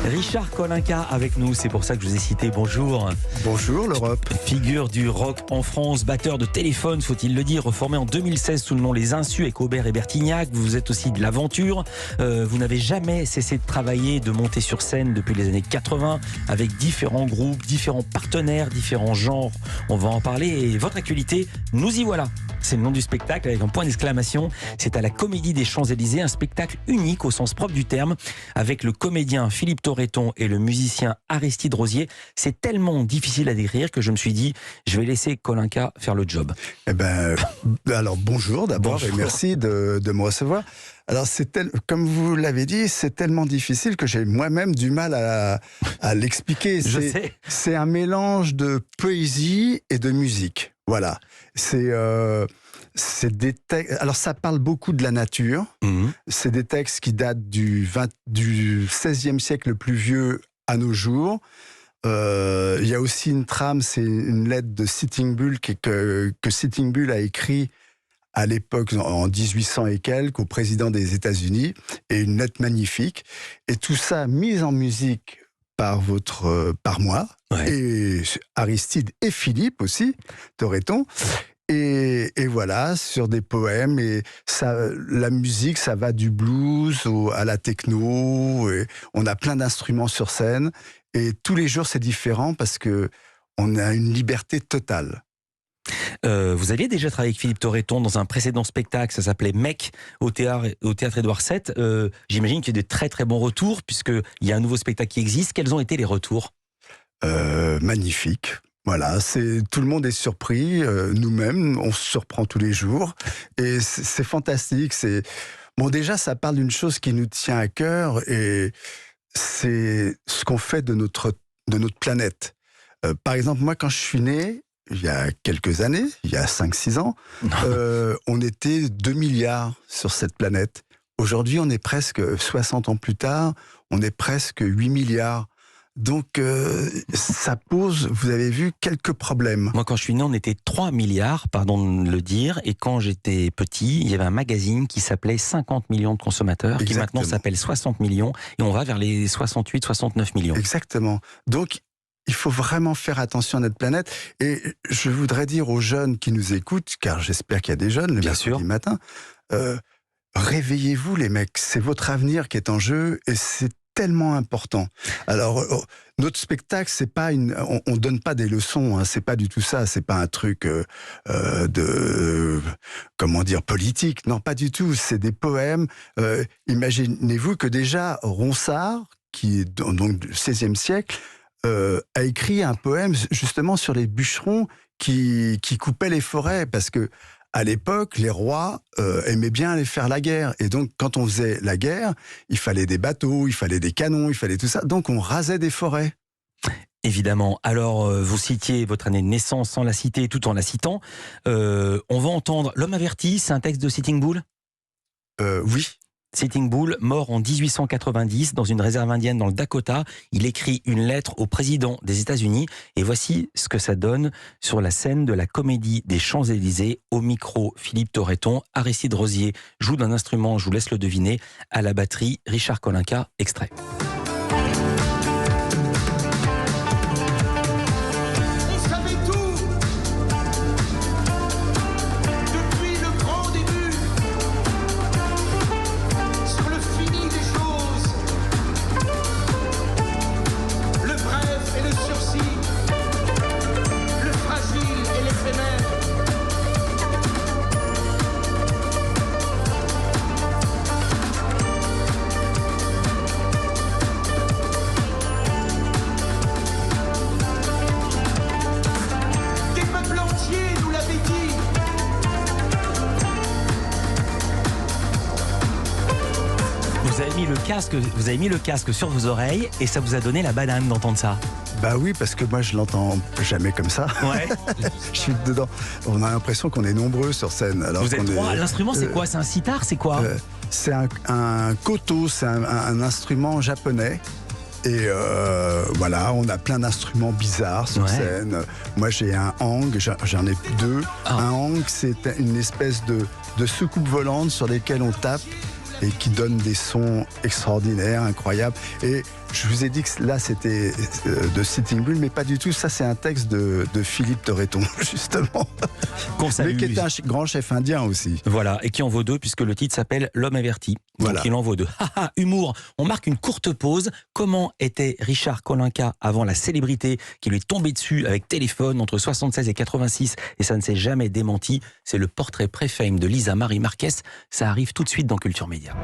Richard Kolinka avec nous, c'est pour ça que je vous ai cité. Bonjour. Bonjour l'Europe. Figure du rock en France, batteur de Téléphone, faut-il le dire, reformé en 2016 sous le nom Les Insus avec Aubert et Bertignac. Vous êtes aussi de l'aventure. Vous n'avez jamais cessé de travailler, de monter sur scène depuis les années 80 avec différents groupes, différents partenaires, différents genres. On va en parler et votre actualité, nous y voilà. C'est le nom du spectacle avec un point d'exclamation. C'est à la Comédie des Champs-Élysées, un spectacle unique au sens propre du terme, avec le comédien Philippe Torreton et le musicien Aristide Rosier. C'est tellement difficile à décrire que je me suis dit, je vais laisser Kolinka faire le job. Eh ben, alors bonjour d'abord et merci de me recevoir. Alors comme vous l'avez dit, c'est tellement difficile que j'ai moi-même du mal à l'expliquer. Je sais. C'est un mélange de poésie et de musique. Voilà. C'est des textes. Alors ça parle beaucoup de la nature. C'est des textes qui datent du XVIe siècle le plus vieux à nos jours. Il y a aussi une trame, c'est une lettre de Sitting Bull que Sitting Bull a écrit à l'époque, en 1800 et quelques, au président des États-Unis, et une lettre magnifique. Et tout ça mis en musique par moi, ouais. Et Aristide et Philippe aussi, Torreton. Et voilà, sur des poèmes. Et la musique, ça va du blues à la techno. Et on a plein d'instruments sur scène. Et tous les jours, c'est différent parce qu'on a une liberté totale. Vous aviez déjà travaillé avec Philippe Torreton dans un précédent spectacle, ça s'appelait Mec au théâtre Édouard VII. J'imagine qu'il y a de très très bons retours puisqu'il y a un nouveau spectacle qui existe. Quels ont été les retours ? Magnifique. Voilà, tout le monde est surpris. Nous-mêmes, on se surprend tous les jours. Et c'est fantastique. Bon, déjà, ça parle d'une chose qui nous tient à cœur et c'est ce qu'on fait de notre planète. Par exemple, moi, quand je suis né, il y a quelques années, il y a 5-6 ans, on était 2 milliards sur cette planète. Aujourd'hui, on est presque, 60 ans plus tard, on est presque 8 milliards. Donc, ça pose, vous avez vu, quelques problèmes. Moi, quand je suis né, on était 3 milliards, pardon de le dire, et quand j'étais petit, il y avait un magazine qui s'appelait 50 millions de consommateurs, Exactement. Qui maintenant s'appelle 60 millions, et on va vers les 68-69 millions. Exactement. Donc, il faut vraiment faire attention à notre planète. Et je voudrais dire aux jeunes qui nous écoutent, car j'espère qu'il y a des jeunes le mercredi matin, réveillez-vous les mecs, c'est votre avenir qui est en jeu et c'est tellement important. Alors, notre spectacle, c'est pas on donne pas des leçons, hein, c'est pas du tout ça, c'est pas un truc politique, non, pas du tout, c'est des poèmes. Imaginez-vous que déjà Ronsard, qui est donc du XVIe siècle, a écrit un poème justement sur les bûcherons qui coupaient les forêts, parce que à l'époque, les rois aimaient bien aller faire la guerre. Et donc, quand on faisait la guerre, il fallait des bateaux, il fallait des canons, il fallait tout ça. Donc, on rasait des forêts. Évidemment. Alors, vous citiez votre année de naissance sans la citer, tout en la citant. On va entendre L'homme averti, c'est un texte de Sitting Bull ? Oui. Sitting Bull, mort en 1890 dans une réserve indienne dans le Dakota, il écrit une lettre au président des États-Unis et voici ce que ça donne sur la scène de la Comédie des Champs-Élysées. Au micro, Philippe Torreton, Aristide Rosier joue d'un instrument, je vous laisse le deviner, à la batterie, Richard Kolinka, extrait. Vous avez mis le casque sur vos oreilles et ça vous a donné la banane d'entendre ça. Bah oui, parce que moi je l'entends jamais comme ça. Ouais. Je suis dedans. On a l'impression qu'on est nombreux sur scène. Alors vous êtes trois. L'instrument c'est quoi ? C'est un sitar ? C'est quoi ? C'est un koto, c'est un instrument japonais. Et voilà, on a plein d'instruments bizarres sur scène. Moi j'ai un hang, j'en ai deux. Un hang, c'est une espèce de soucoupe volante sur lesquelles on tape. et qui donne des sons extraordinaires, incroyables. Et je vous ai dit que là, c'était de Sitting Bull, mais pas du tout. Ça, c'est un texte de Philippe Torreton, justement. Mais qui est un grand chef indien aussi. Voilà, et qui en vaut deux, puisque le titre s'appelle L'homme averti. Donc il en vaut deux. Humour, on marque une courte pause. Comment était Richard Kolinka avant la célébrité qui lui est tombée dessus avec Téléphone entre 76 et 86, et ça ne s'est jamais démenti. C'est le portrait pré-fame de Lisa Marie Marquez. Ça arrive tout de suite dans Culture Média.